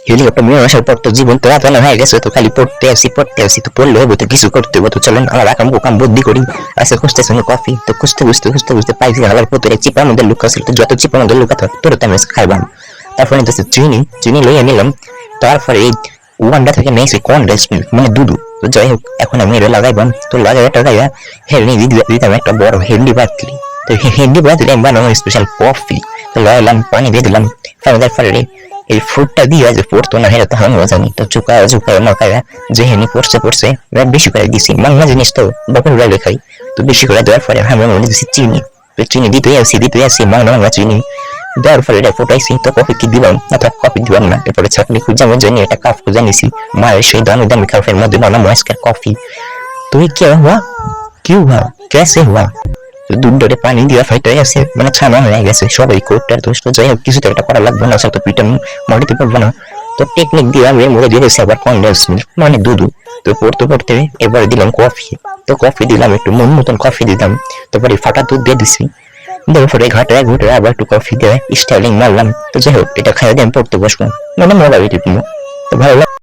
Helicopter নিয়ে আসার পর তো জীবন তো আতানো হয়ে গেছে, তো খালি পড়তে আসি তো পড়লে হবে, তো কিছু করতে হবে, তো চলেন আমরা কাম বুদ্ধি করি। আচ্ছা খুঁজতেছি কফি, তো খুঁজতে পাইছি হালার পরে চিপার মধ্যে লুকা ছিল, তো যত চিপার মধ্যে লুকা থাক তোর তো আমি খাইবাম। তারপরে নিতেছি চিনি লইয়া নিলাম। তারপরে এই ওয়ানটা থেকে নেইছে কনডেন্স মিল্ক মানে দুধ। তো যাই হোক এখন আমি এটা লাগাইবাম, তো লাগাইয়া হেলনি দিতাম একটা বড় হেন্ডি বাতলি। তো হেন্ডি বাতলি আমি বানাবো স্পেশাল কফি। তো লাগাইলাম, পানি দিয়ে দিলাম। তারপরে এই ফ্রুটটা দিয়ে যে পড়তো না হেরা তো আমি জানি, তো চুকায় মাখায় যে হেনি পড়ছে বেশি করে দিছি, বাংলা জিনিস তো বকুল রাগে খাই। তো বেশি করে দেওয়ার পরে আমি মনে দিচ্ছি চিনি, তো চিনি দিতে আসি বাংলা চিনি দেওয়ার পরে এটা ফোটাইছি। তো কফি কি দিলাম না, তো কফি দিলাম না। এরপরে চাকরি খুঁজে আমি জানি একটা কাপ খুঁজে নিছি মায়ের সেই দামি কাপের মধ্যে বানাম আজকের কফি। तो ये क्या हुआ, क्यों हुआ, कैसे हुआ? তো দুধ ডরে পানি দিয়া ফাইটাই আছে, মানে ছানা হয়ে গেছে সবাই কোটটার দোষ। তো যাই হোক কিছু তো একটা করা লাগবে না, তো পিঠা মাটিতে পারবো না। তো টেকনিক দিয়ে আমি এর মধ্যে দিয়ে দিয়েছি আবার কনডেন্স মিল্ক মানে দুধ। তো পড়তে এবার দিলাম কফি। তো কফি দিলাম, একটু মতন কফি দিলাম। তারপরে ফাটা দুধ দিয়ে দিছি, দেওয়ার পরে ঘাটায় ঘুটে আবার একটু কফি দিয়ে স্টাইলিং মারলাম। তো যাই হোক এটা খাইয়ে দিয়ে আমি পড়তে বসবো, মানে মোবাইল টিপবো। তো ভালো